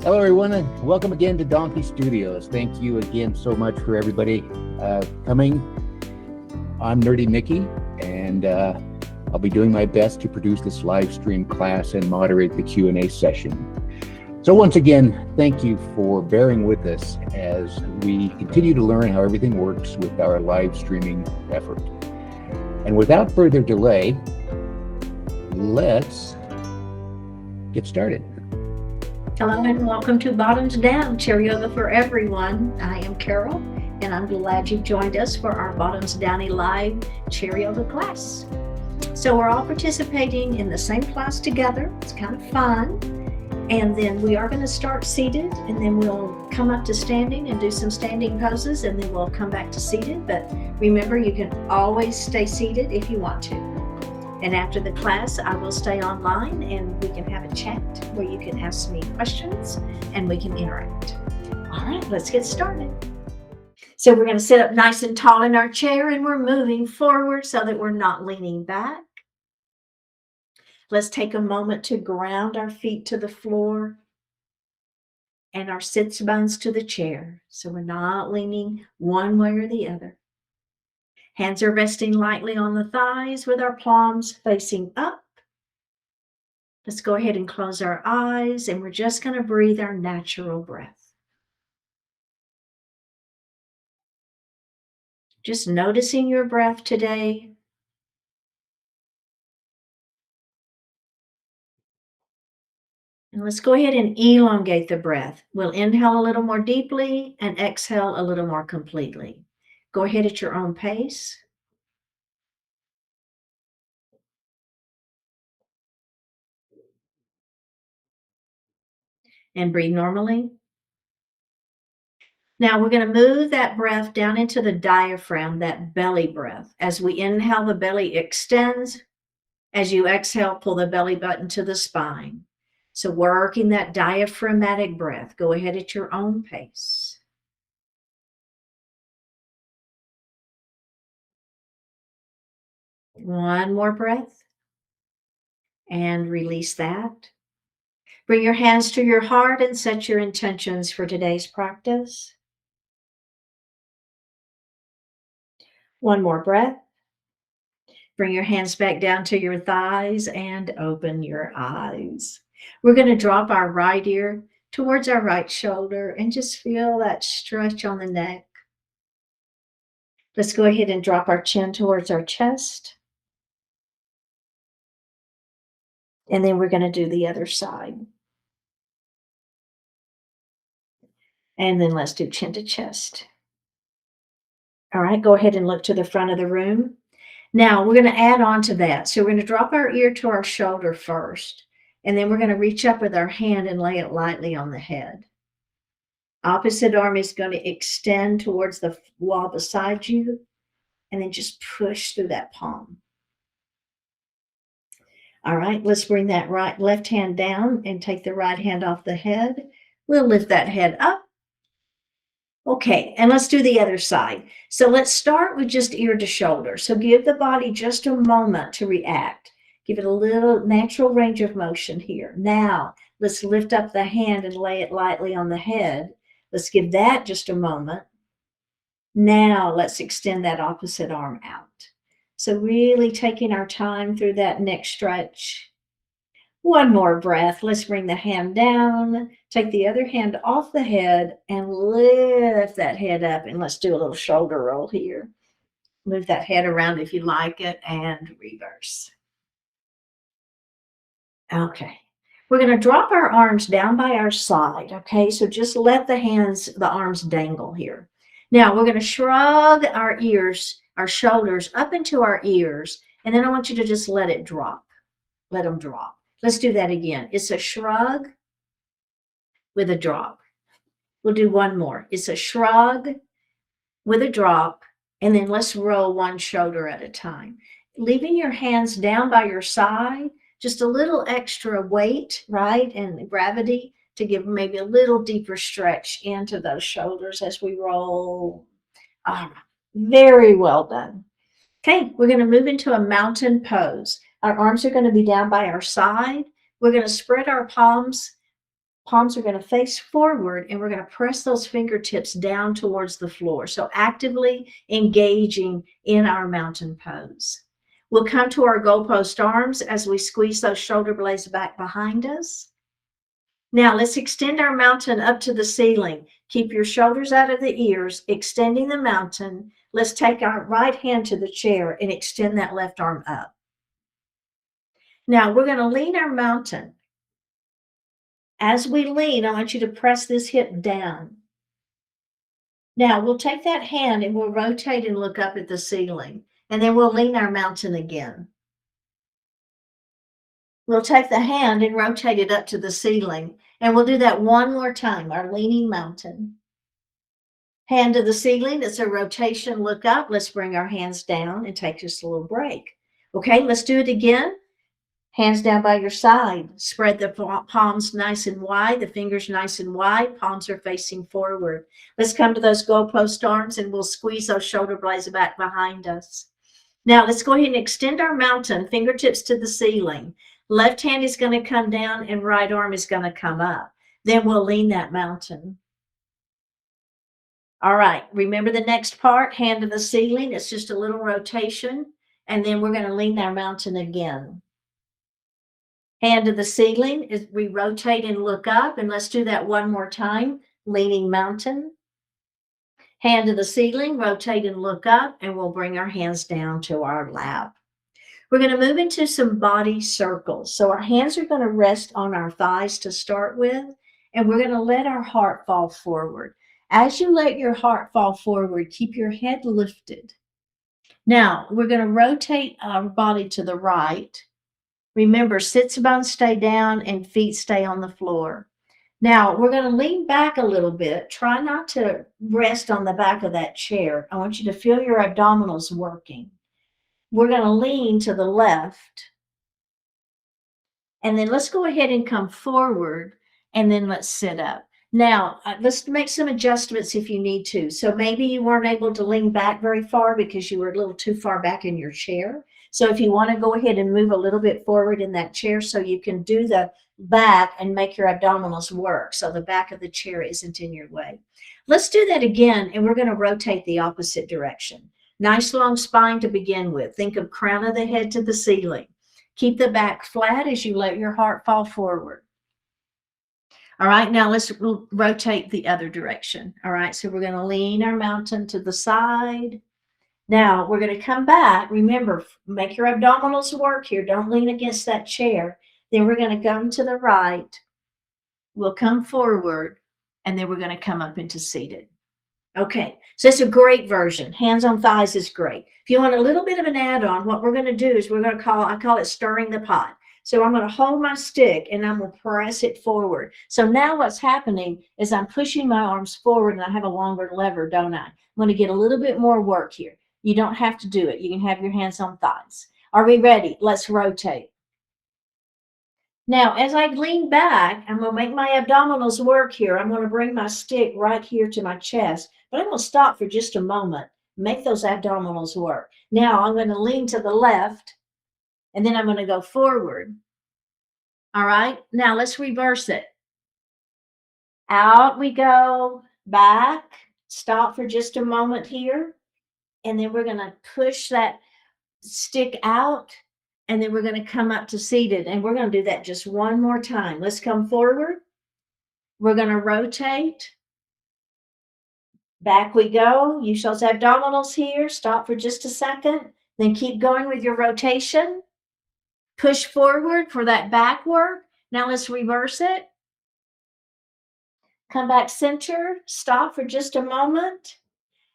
Hello, everyone, and welcome again to Donkey Studios. Thank you again so much for everybody coming. I'm Nerdy Mickey, and I'll be doing my best to produce this live stream class and moderate the Q&A session. So once again, thank you for bearing with us as we continue to learn how everything works with our live streaming effort. And without further delay, let's get started. Hello and welcome to Bottoms Down, Chair Yoga for Everyone. I am Carol and I'm glad you joined us for our Bottoms Downy live Chair Yoga class. So we're all participating in the same class together. It's kind of fun. And then we are going to start seated and then we'll come up to standing and do some standing poses and then we'll come back to seated. But remember, you can always stay seated if you want to. And after the class, I will stay online and we can have a chat where you can ask me questions and we can interact. All right, let's get started. So we're going to sit up nice and tall in our chair and we're moving forward so that we're not leaning back. Let's take a moment to ground our feet to the floor and our sits bones to the chair. So we're not leaning one way or the other. Hands are resting lightly on the thighs with our palms facing up. Let's go ahead and close our eyes and we're just going to breathe our natural breath. Just noticing your breath today. And let's go ahead and elongate the breath. We'll inhale a little more deeply and exhale a little more completely. Go ahead at your own pace. And breathe normally. Now we're going to move that breath down into the diaphragm, that belly breath. As we inhale, the belly extends. As you exhale, pull the belly button to the spine. So working that diaphragmatic breath. Go ahead at your own pace. One more breath. And release that. Bring your hands to your heart and set your intentions for today's practice. One more breath. Bring your hands back down to your thighs and open your eyes. We're going to drop our right ear towards our right shoulder and just feel that stretch on the neck. Let's go ahead and drop our chin towards our chest. And then we're going to do the other side. And then let's do chin to chest. All right, go ahead and look to the front of the room. Now we're going to add on to that. So we're going to drop our ear to our shoulder first. And then we're going to reach up with our hand and lay it lightly on the head. Opposite arm is going to extend towards the wall beside you. And then just push through that palm. All right, let's bring that left hand down and take the right hand off the head. We'll lift that head up. Okay, and let's do the other side. So let's start with just ear to shoulder. So give the body just a moment to react. Give it a little natural range of motion here. Now, let's lift up the hand and lay it lightly on the head. Let's give that just a moment. Now, let's extend that opposite arm out. So really taking our time through that neck stretch. One more breath. Let's bring the hand down. Take the other hand off the head and lift that head up. And let's do a little shoulder roll here. Move that head around if you like it and reverse. Okay. We're going to drop our arms down by our side. Okay. So just let the arms dangle here. Now we're going to shrug our ears, our shoulders up into our ears. And then I want you to just let it drop. Let them drop. Let's do that again. It's a shrug with a drop. We'll do one more. It's a shrug with a drop. And then let's roll one shoulder at a time. Leaving your hands down by your side, just a little extra weight, right? And gravity to give maybe a little deeper stretch into those shoulders as we roll. Very well done. Okay, we're going to move into a mountain pose. Our arms are going to be down by our side. We're going to spread our palms Palms are going to face forward, and we're going to press those fingertips down towards the floor. So actively engaging in our mountain pose. We'll come to our goalpost arms as we squeeze those shoulder blades back behind us. Now let's extend our mountain up to the ceiling. Keep your shoulders out of the ears, extending the mountain. Let's take our right hand to the chair and extend that left arm up. Now we're going to lean our mountain. As we lean, I want you to press this hip down. Now we'll take that hand and we'll rotate and look up at the ceiling, and then we'll lean our mountain again. We'll take the hand and rotate it up to the ceiling, and we'll do that one more time, our leaning mountain. Hand to the ceiling, it's a rotation, look up. Let's bring our hands down and take just a little break. Okay, let's do it again. Hands down by your side. Spread the palms nice and wide, the fingers nice and wide, palms are facing forward. Let's come to those goalpost arms, and we'll squeeze those shoulder blades back behind us. Now let's go ahead and extend our mountain, fingertips to the ceiling. Left hand is going to come down and right arm is going to come up. Then we'll lean that mountain. All right, remember the next part, hand to the ceiling. It's just a little rotation, and then we're going to lean our mountain again. Hand to the ceiling as we rotate and look up, and let's do that one more time, leaning mountain. Hand to the ceiling, rotate and look up, and we'll bring our hands down to our lap. We're going to move into some body circles. So our hands are going to rest on our thighs to start with, and we're going to let our heart fall forward. As you let your heart fall forward, keep your head lifted. Now, we're going to rotate our body to the right. Remember, sits bones stay down and feet stay on the floor. Now, we're going to lean back a little bit. Try not to rest on the back of that chair. I want you to feel your abdominals working. We're going to lean to the left. And then let's go ahead and come forward, and then let's sit up. Now, let's make some adjustments if you need to. So maybe you weren't able to lean back very far because you were a little too far back in your chair. So if you want to go ahead and move a little bit forward in that chair so you can do the back and make your abdominals work so the back of the chair isn't in your way. Let's do that again, and we're going to rotate the opposite direction. Nice long spine to begin with. Think of crown of the head to the ceiling. Keep the back flat as you let your heart fall forward. All right, now let's rotate the other direction. All right, so we're going to lean our mountain to the side. Now we're going to come back. Remember, make your abdominals work here. Don't lean against that chair. Then we're going to come to the right. We'll come forward, and then we're going to come up into seated. Okay, so it's a great version. Hands on thighs is great. If you want a little bit of an add-on, what we're going to do is I call it stirring the pot. So I'm going to hold my stick and I'm going to press it forward. So now what's happening is I'm pushing my arms forward and I have a longer lever, don't I? I'm going to get a little bit more work here. You don't have to do it. You can have your hands on thighs. Are we ready? Let's rotate. Now, as I lean back, I'm going to make my abdominals work here. I'm going to bring my stick right here to my chest, but I'm going to stop for just a moment. Make those abdominals work. Now, I'm going to lean to the left, and then I'm going to go forward. All right, now let's reverse it. Out we go, back, stop for just a moment here, and then we're going to push that stick out, and then we're going to come up to seated, and we're going to do that just one more time. Let's come forward. We're going to rotate. Back we go. Use those abdominals here. Stop for just a second. Then keep going with your rotation. Push forward for that back work. Now let's reverse it. Come back center. Stop for just a moment.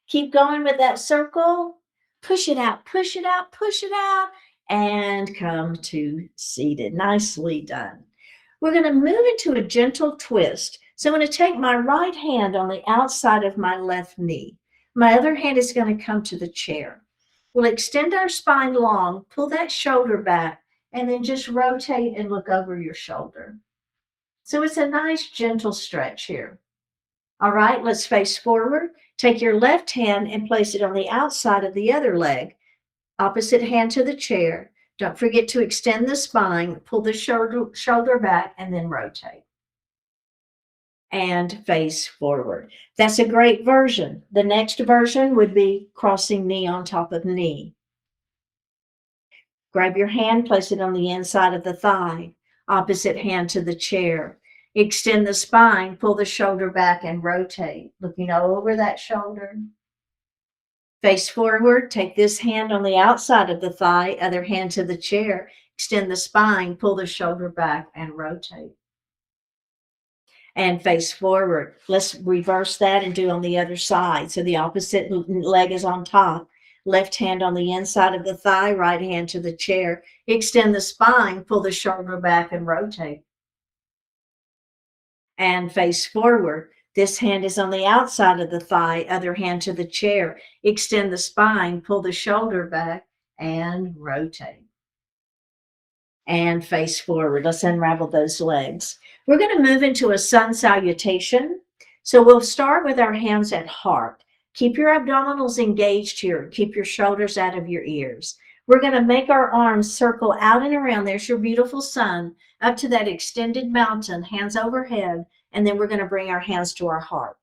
Keep going with that circle. Push it out, push it out, push it out, and come to seated. Nicely done. We're going to move into a gentle twist. So I'm going to take my right hand on the outside of my left knee. My other hand is going to come to the chair. We'll extend our spine long, pull that shoulder back, and then just rotate and look over your shoulder. So it's a nice gentle stretch here. All right, let's face forward. Take your left hand and place it on the outside of the other leg. Opposite hand to the chair. Don't forget to extend the spine, pull the shoulder back, and then rotate. and face forward. That's a great version. The next version would be crossing knee on top of knee. Grab your hand, place it on the inside of the thigh, opposite hand to the chair. Extend the spine, pull the shoulder back and rotate, looking over that shoulder. Face forward, take this hand on the outside of the thigh, other hand to the chair. Extend the spine, pull the shoulder back and rotate. And face forward. Let's reverse that and do on the other side. So the opposite leg is on top. Left hand on the inside of the thigh, right hand to the chair. Extend the spine, pull the shoulder back and rotate. And face forward. This hand is on the outside of the thigh, other hand to the chair. Extend the spine, pull the shoulder back and rotate. And face forward. Let's unravel those legs. We're going to move into a sun salutation. So we'll start with our hands at heart. Keep your abdominals engaged here. Keep your shoulders out of your ears. We're going to make our arms circle out and around. There's your beautiful sun, up to that extended mountain, hands overhead, and then we're going to bring our hands to our heart.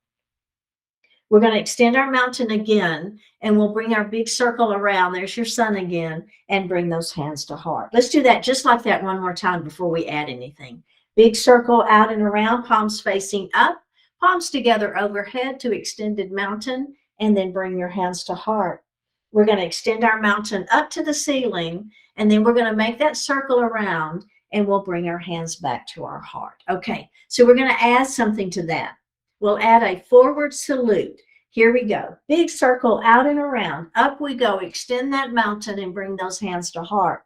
We're going to extend our mountain again, and we'll bring our big circle around. There's your sun again, and bring those hands to heart. Let's do that just like that one more time before we add anything. Big circle out and around, palms facing up, palms together overhead to extended mountain, and then bring your hands to heart. We're going to extend our mountain up to the ceiling, and then we're going to make that circle around, and we'll bring our hands back to our heart. Okay, so we're going to add something to that. We'll add a forward salute. Here we go. Big circle out and around. Up we go. Extend that mountain and bring those hands to heart.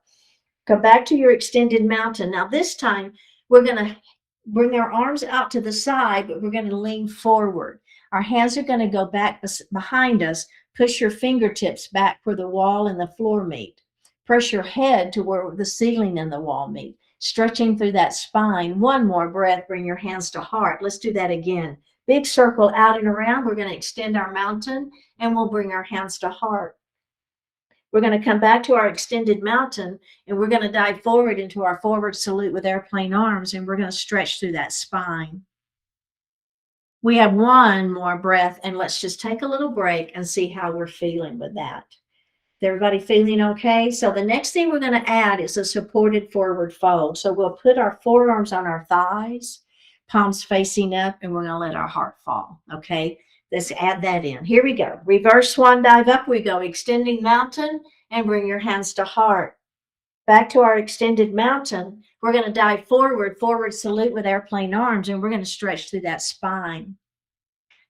Come back to your extended mountain. Now this time, we're going to bring our arms out to the side, but we're going to lean forward. Our hands are going to go back behind us. Push your fingertips back where the wall and the floor meet. Press your head to where the ceiling and the wall meet. Stretching through that spine. One more breath. Bring your hands to heart. Let's do that again. Big circle out and around. We're going to extend our mountain, and we'll bring our hands to heart. We're going to come back to our extended mountain, and we're going to dive forward into our forward salute with airplane arms, and we're going to stretch through that spine. We have one more breath, and let's just take a little break and see how we're feeling with that. Is everybody feeling okay? So the next thing we're going to add is a supported forward fold. So we'll put our forearms on our thighs, palms facing up, and we're going to let our heart fall. Okay, let's add that in. Here we go. Reverse swan dive, up we go. Extending mountain, and bring your hands to heart. Back to our extended mountain. We're going to dive forward, forward salute with airplane arms, and we're going to stretch through that spine.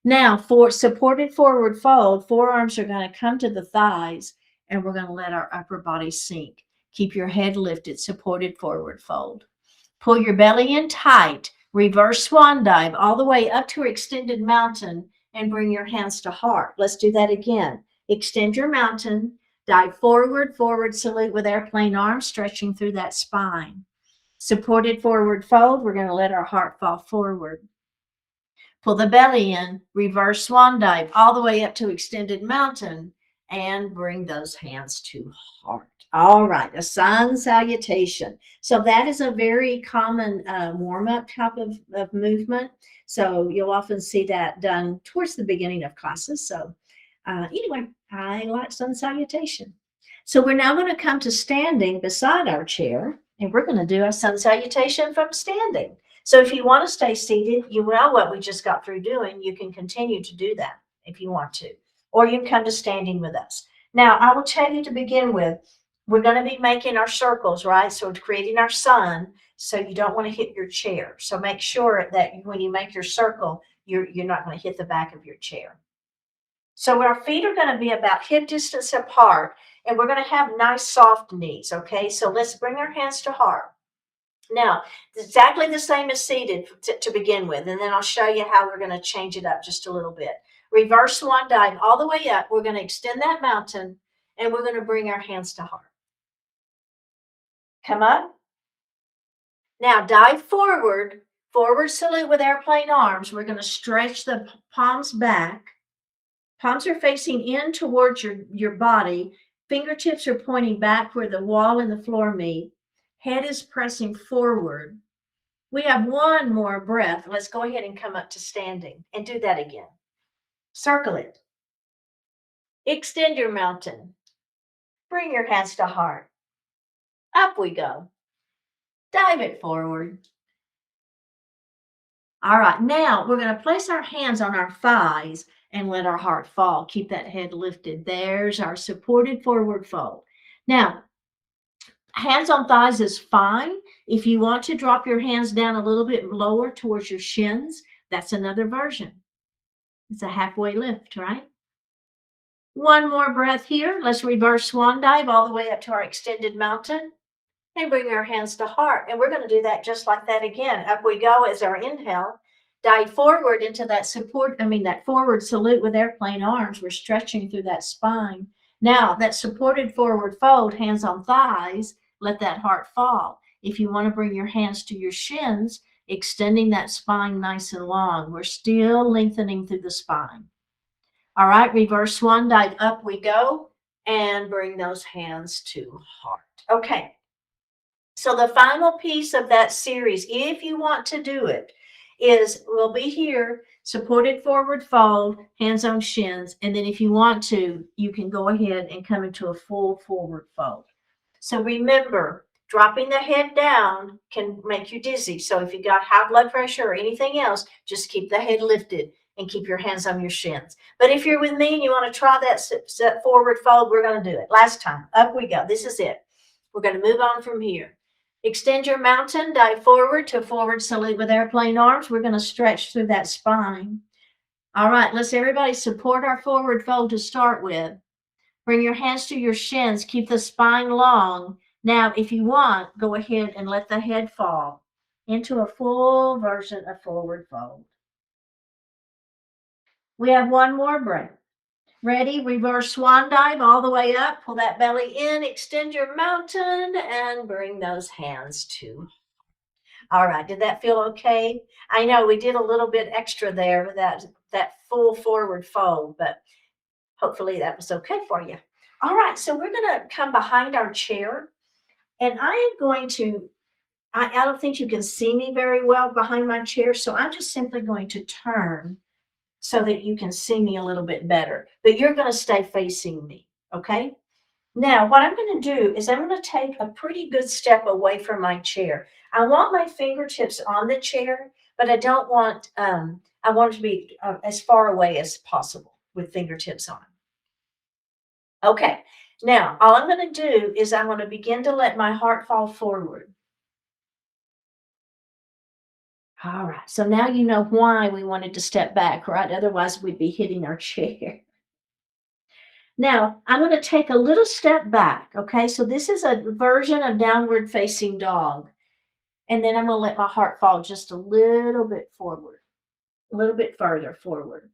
Now, for supported forward fold, forearms are going to come to the thighs, and we're going to let our upper body sink. Keep your head lifted, supported forward fold. Pull your belly in tight. Reverse swan dive all the way up to extended mountain, and bring your hands to heart. Let's do that again. Extend your mountain. Dive forward, forward salute with airplane arms, stretching through that spine. Supported forward fold, we're going to let our heart fall forward. Pull the belly in, reverse swan dive all the way up to extended mountain, and bring those hands to heart. All right, a sun salutation. So that is a very common warm-up type of movement. So you'll often see that done towards the beginning of classes. So anyway, I like sun salutation. So we're now going to come to standing beside our chair, and we're going to do a sun salutation from standing. So if you want to stay seated, you know what we just got through doing. You can continue to do that if you want to, or you can come to standing with us. Now, I will tell you to begin with, we're going to be making our circles, right? So creating our sun, so you don't want to hit your chair. So make sure that when you make your circle, you're not going to hit the back of your chair. So our feet are going to be about hip distance apart, and we're going to have nice soft knees, okay? So let's bring our hands to heart. Now, it's exactly the same as seated to begin with, and then I'll show you how we're going to change it up just a little bit. Reverse swan dive all the way up. We're going to extend that mountain, and we're going to bring our hands to heart. Come up. Now, dive forward, forward salute with airplane arms. We're going to stretch the palms back. Palms are facing in towards your body. Fingertips are pointing back where the wall and the floor meet. Head is pressing forward. We have one more breath. Let's go ahead and come up to standing and do that again. Circle it. Extend your mountain. Bring your hands to heart. Up we go. Dive it forward. All right, now we're going to place our hands on our thighs and let our heart fall. Keep that head lifted. There's our supported forward fold. Now, hands on thighs is fine. If you want to drop your hands down a little bit lower towards your shins, that's another version. It's a halfway lift, right? One more breath here. Let's reverse swan dive all the way up to our extended mountain and bring our hands to heart. And we're going to do that just like that again. Up we go as our inhale. Dive forward into that that forward salute with airplane arms. We're stretching through that spine. Now, that supported forward fold, hands on thighs, let that heart fall. If you want to bring your hands to your shins, extending that spine nice and long. We're still lengthening through the spine. All right, reverse swan dive, up we go, and bring those hands to heart. Okay, so the final piece of that series, if you want to do it, we'll be here, supported forward fold, hands on shins, and then if you want to, you can go ahead and come into a full forward fold. So remember, dropping the head down can make you dizzy. So if you got high blood pressure or anything else, just keep the head lifted and keep your hands on your shins. But if you're with me and you want to try that forward fold, we're going to do it. Last time, up we go. This is it. We're going to move on from here. Extend your mountain, dive forward to forward salute with airplane arms. We're going to stretch through that spine. All right, let's everybody support our forward fold to start with. Bring your hands to your shins. Keep the spine long. Now, if you want, go ahead and let the head fall into a full version of forward fold. We have one more breath. Ready? Reverse swan dive all the way up. Pull that belly in, extend your mountain, and bring those hands to. All right, did that feel okay? I know we did a little bit extra there with that full forward fold, but hopefully that was okay for you. All right, so we're going to come behind our chair, and I am going to, I don't think you can see me very well behind my chair, so I'm just simply going to turn so that you can see me a little bit better. But you're going to stay facing me, okay? Now, what I'm going to do is I'm going to take a pretty good step away from my chair. I want my fingertips on the chair, but I don't want, I want it to be as far away as possible with fingertips on. Okay, now all I'm going to do is I'm going to begin to let my heart fall forward. All right, so now you know why we wanted to step back, right? Otherwise, we'd be hitting our chair. Now, I'm going to take a little step back, okay? So this is a version of downward facing dog. And then I'm going to let my heart fall just a little bit forward, a little bit further forward.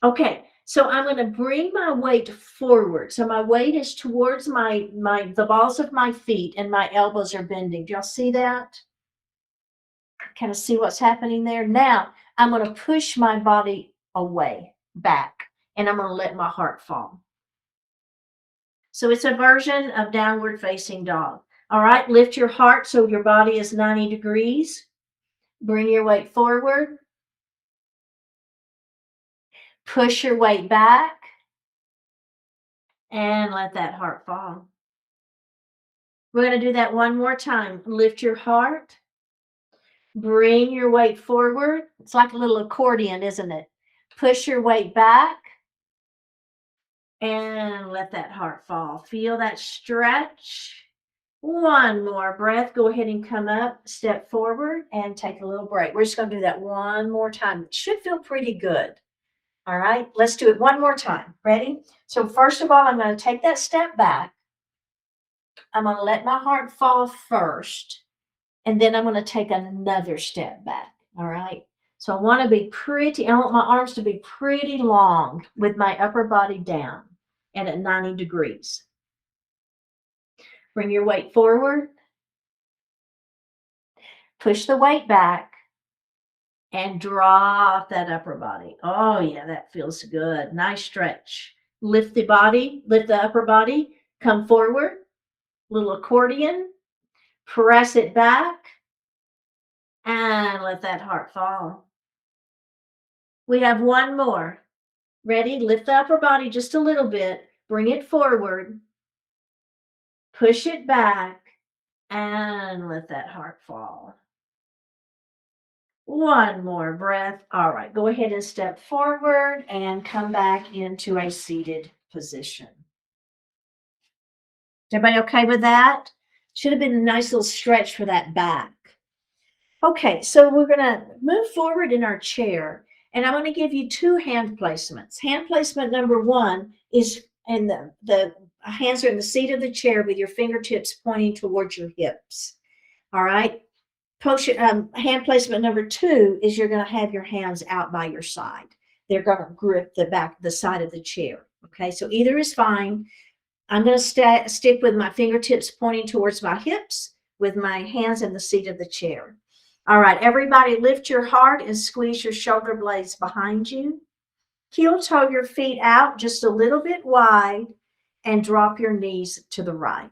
Okay, so I'm going to bring my weight forward. So my weight is towards the balls of my feet and my elbows are bending. Do y'all see that? Kind of see what's happening there? Now, I'm going to push my body away, back, and I'm going to let my heart fall. So it's a version of downward facing dog. All right, lift your heart so your body is 90 degrees. Bring your weight forward. Push your weight back. And let that heart fall. We're going to do that one more time. Lift your heart. Bring your weight forward. It's like a little accordion, isn't it? Push your weight back. And let that heart fall. Feel that stretch. One more breath. Go ahead and come up, step forward, and take a little break. We're just going to do that one more time. It should feel pretty good. All right, let's do it one more time. Ready? So first of all, I'm going to take that step back. I'm going to let my heart fall first, and then I'm going to take another step back. All right. So I want my arms to be pretty long with my upper body down and at 90 degrees. Bring your weight forward. Push the weight back and drop that upper body. Oh, yeah, that feels good. Nice stretch. Lift the upper body, come forward, little accordion, press it back, And let that heart fall. We have one more. Ready? Lift the upper body just a little bit. Bring it forward. Push it back. And let that heart fall. One more breath. All right, go ahead and step forward and come back into a seated position. Is everybody okay with that? Should have been a nice little stretch for that back. Okay, so we're going to move forward in our chair, and I'm going to give you two hand placements. Hand placement number one is, and the hands are in the seat of the chair with your fingertips pointing towards your hips. All right. Hand placement number two is you're going to have your hands out by your side. They're going to grip the side of the chair. Okay, so either is fine. I'm going to stick with my fingertips pointing towards my hips with my hands in the seat of the chair. All right, everybody lift your heart and squeeze your shoulder blades behind you. Heel toe your feet out just a little bit wide and drop your knees to the right.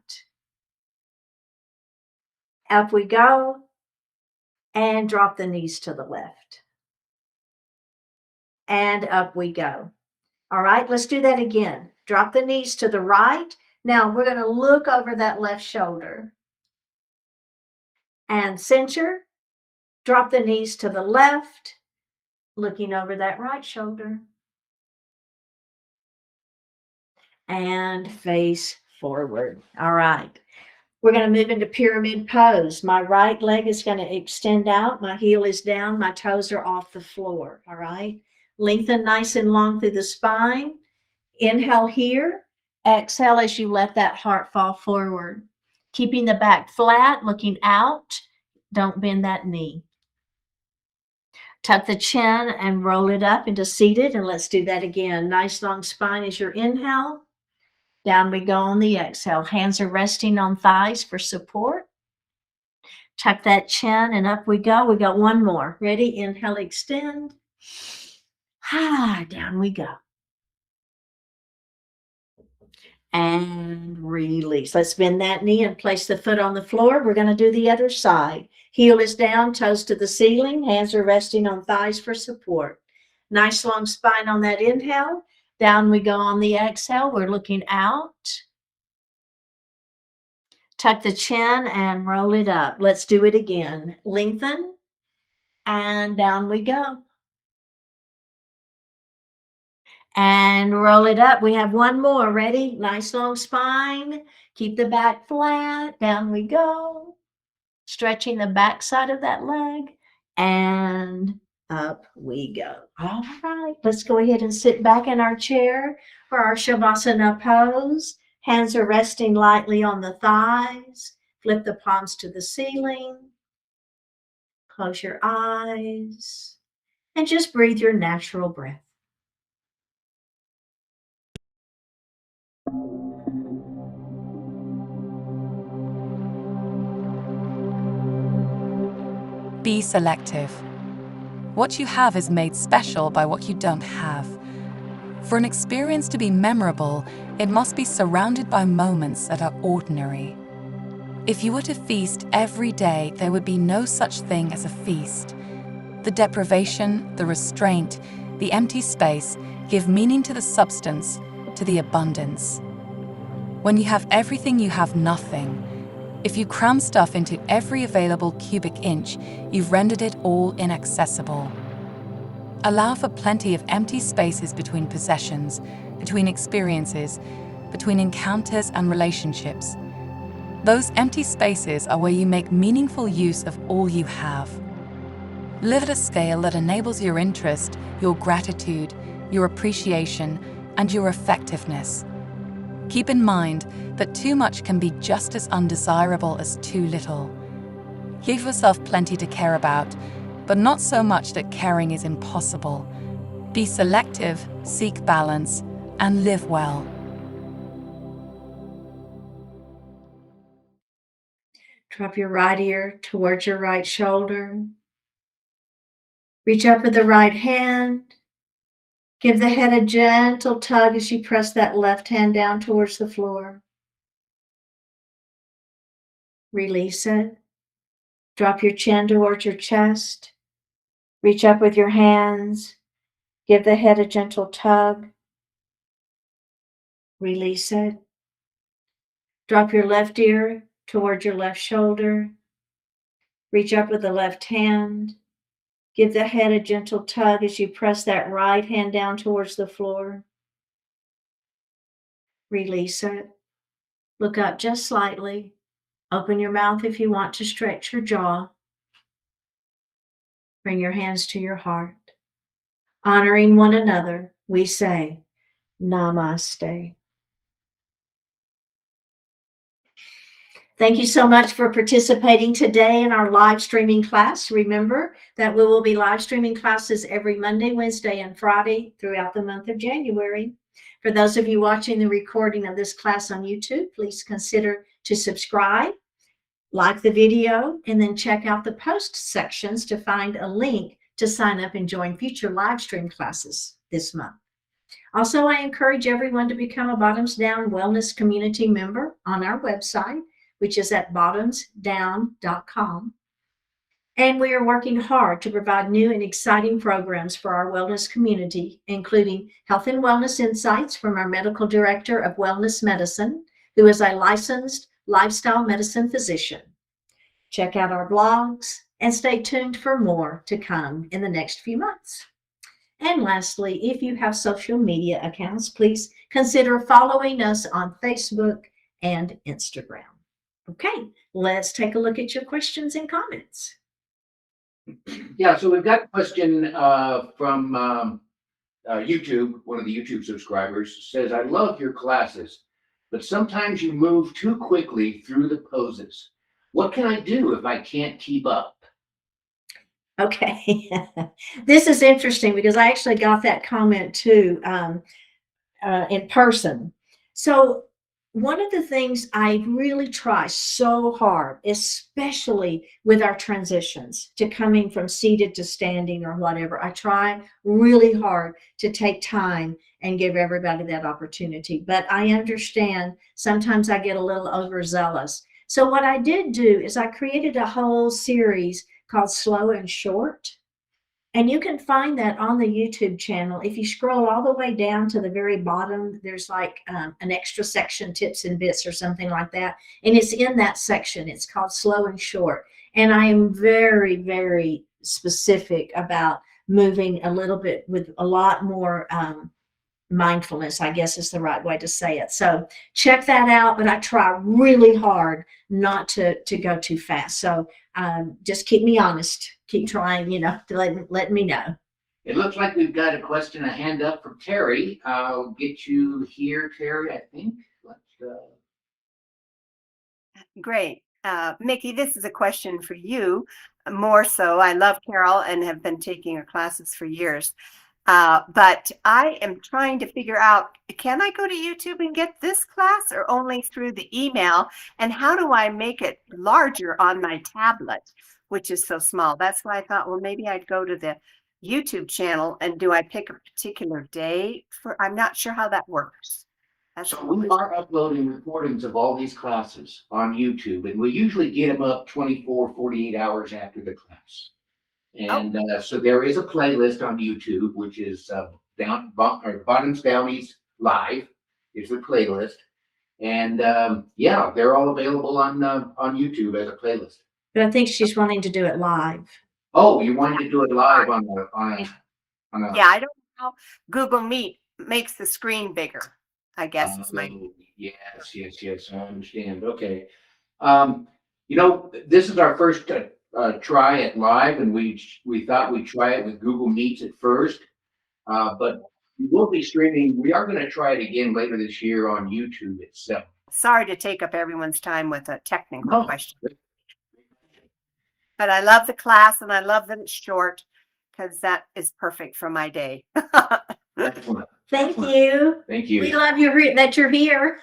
Up we go. And drop the knees to the left. And up we go. All right, let's do that again. Drop the knees to the right. Now we're going to look over that left shoulder. And center. Drop the knees to the left, looking over that right shoulder. And face forward. All right. We're going to move into pyramid pose. My right leg is going to extend out. My heel is down. My toes are off the floor. All right. Lengthen nice and long through the spine. Inhale here. Exhale as you let that heart fall forward. Keeping the back flat, looking out. Don't bend that knee. Tuck the chin and roll it up into seated. And let's do that again. Nice long spine as your inhale. Down we go on the exhale. Hands are resting on thighs for support. Tuck that chin and up we go. We got one more. Ready? Inhale, extend. Down we go. And release. Let's bend that knee and place the foot on the floor. We're going to do the other side. Heel is down, toes to the ceiling. Hands are resting on thighs for support. Nice long spine on that inhale. Down we go on the exhale. We're looking out. Tuck the chin and roll it up. Let's do it again. Lengthen and down we go. And roll it up. We have one more. Ready? Nice long spine. Keep the back flat. Down we go. Stretching the back side of that leg. And up we go. All right. Let's go ahead and sit back in our chair for our Savasana pose. Hands are resting lightly on the thighs. Flip the palms to the ceiling. Close your eyes. And just breathe your natural breath. Be selective. What you have is made special by what you don't have. For an experience to be memorable, it must be surrounded by moments that are ordinary. If you were to feast every day, there would be no such thing as a feast. The deprivation, the restraint, the empty space give meaning to the substance, to the abundance. When you have everything, you have nothing. If you cram stuff into every available cubic inch, you've rendered it all inaccessible. Allow for plenty of empty spaces between possessions, between experiences, between encounters and relationships. Those empty spaces are where you make meaningful use of all you have. Live at a scale that enables your interest, your gratitude, your appreciation, and your effectiveness. Keep in mind that too much can be just as undesirable as too little. Give yourself plenty to care about, but not so much that caring is impossible. Be selective, seek balance, and live well. Drop your right ear towards your right shoulder. Reach up with the right hand. Give the head a gentle tug as you press that left hand down towards the floor. Release it. Drop your chin towards your chest. Reach up with your hands. Give the head a gentle tug. Release it. Drop your left ear toward your left shoulder. Reach up with the left hand. Give the head a gentle tug as you press that right hand down towards the floor. Release it. Look up just slightly. Open your mouth if you want to stretch your jaw. Bring your hands to your heart. Honoring one another, we say, Namaste. Thank you so much for participating today in our live streaming class. Remember that we will be live streaming classes every Monday, Wednesday, and Friday throughout the month of January. For those of you watching the recording of this class on YouTube, please consider to subscribe, like the video, and then check out the post sections to find a link to sign up and join future live stream classes this month. Also, I encourage everyone to become a Bottoms Down Wellness Community member on our website, which is at bottomsdown.com. And we are working hard to provide new and exciting programs for our wellness community, including health and wellness insights from our medical director of wellness medicine, who is a licensed lifestyle medicine physician. Check out our blogs and stay tuned for more to come in the next few months. And lastly, if you have social media accounts, please consider following us on Facebook and Instagram. Okay, let's take a look at your questions and comments. Yeah, so we've got a question from YouTube. One of the YouTube subscribers says, I love your classes, but sometimes you move too quickly through the poses. What can I do if I can't keep up? Okay, this is interesting because I actually got that comment too in person. So one of the things I really try so hard, especially with our transitions to coming from seated to standing or whatever, I try really hard to take time and give everybody that opportunity. But I understand sometimes I get a little overzealous. So what I did do is I created a whole series called Slow and Short. And you can find that on the YouTube channel. If you scroll all the way down to the very bottom, there's like an extra section, tips and bits or something like that. And it's in that section. It's called Slow and Short. And I am very, very specific about moving a little bit with a lot more mindfulness, I guess is the right way to say it. So check that out, but I try really hard not to go too fast. So just keep me honest, keep trying, to let me know. It looks like we've got a hand up from Terry. I'll get you here, Terry, I think. Great. Mickey, this is a question for you more so. I love Carol and have been taking her classes for years. But I am trying to figure out, can I go to YouTube and get this class or only through the email? And how do I make it larger on my tablet, which is so small? That's why I thought, well, maybe I'd go to the YouTube channel. And do I pick a particular day I'm not sure how that works. So we are uploading recordings of all these classes on YouTube, and we usually get them up 24, 48 hours after the class. And so there is a playlist on YouTube, which is Bottoms Downies Live is the playlist. And they're all available on YouTube as a playlist. But I think she's wanting to do it live. Oh, you wanted to do it live on a Yeah, I don't know how Google Meet makes the screen bigger, I guess. Yes, I understand. Okay. This is our first try at live, and we thought we'd try it with Google Meets at first, but we will be streaming. We are going to try it again later this year on YouTube itself. Sorry to take up everyone's time with a technical question, but I love the class and I love that it's short because that is perfect for my day. Excellent. Thank you. Thank you. We love that you're here.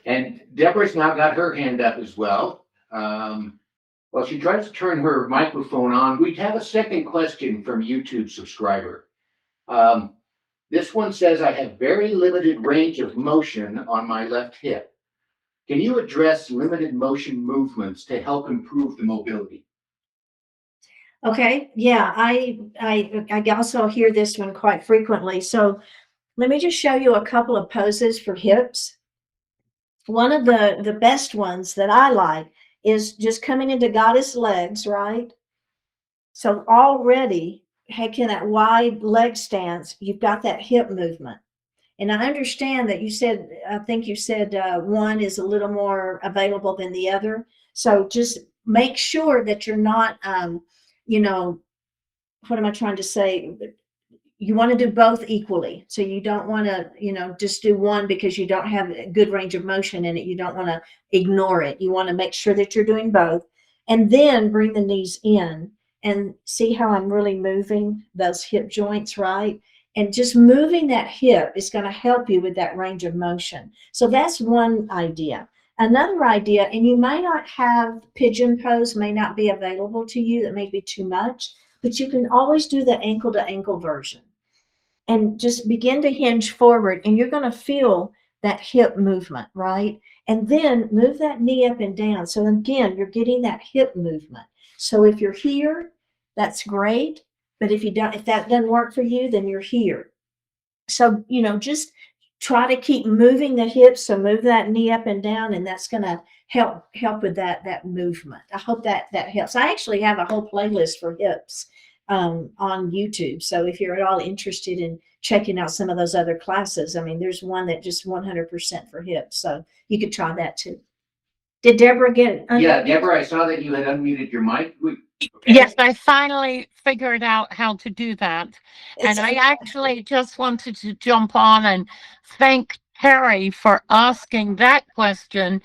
And Deborah's now got her hand up as well. While she tries to turn her microphone on, we have a second question from YouTube subscriber. This one says, I have very limited range of motion on my left hip. Can you address limited motion movements to help improve the mobility? Okay, yeah, I also hear this one quite frequently. So let me just show you a couple of poses for hips. One of the best ones that I like is just coming into goddess legs, right? So already, heck, in that wide leg stance, you've got that hip movement. And I understand that you said, I think you said one is a little more available than the other. So just make sure that you're not, you know, what am I trying to say? You want to do both equally. So you don't want to, just do one because you don't have a good range of motion in it. You don't want to ignore it. You want to make sure that you're doing both, and then bring the knees in and see how I'm really moving those hip joints, right? And just moving that hip is going to help you with that range of motion. So that's one idea. Another idea, and you may not have pigeon pose, may not be available to you, that may be too much, but you can always do the ankle to ankle version and just begin to hinge forward, and you're going to feel that hip movement, right? And then move that knee up and down. So again, you're getting that hip movement. So if you're here, that's great. But if that doesn't work for you, then you're here. So, just try to keep moving the hips. So move that knee up and down, and that's going to help with that movement. I hope that helps. I actually have a whole playlist for hips on YouTube. So if you're at all interested in checking out some of those other classes, I mean, there's one that just 100% for hips. So you could try that too. Did Deborah get unmuted? Yeah, Deborah, I saw that you had unmuted your mic. Okay. Yes, I finally figured out how to do that. It's And I actually just wanted to jump on and thank Terry for asking that question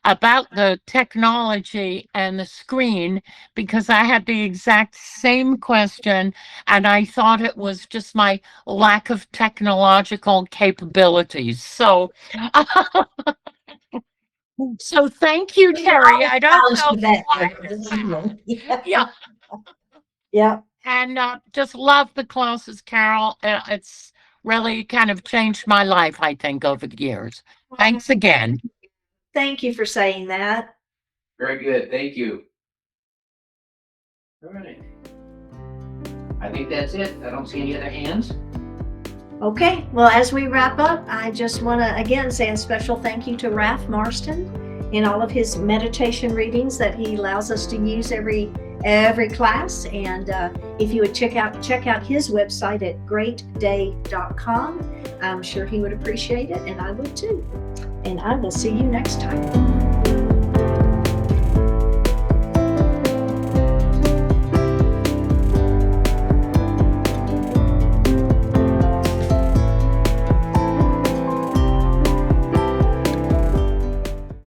about the technology and the screen, because I had the exact same question and I thought it was just my lack of technological capabilities. So, so thank you, Terry. I don't know that. why this happened. Yeah. Yeah. And just love the classes, Carol. It's really kind of changed my life, I think, over the years. Thanks again. Thank you for saying that. Very good. Thank you. All right. I think that's it. I don't see any other hands. Okay, well, as we wrap up, I just want to again say a special thank you to Ralph Marston in all of his meditation readings that he allows us to use every class. And if you would check out his website at greatday.com, I'm sure he would appreciate it, and I would too. And I will see you next time.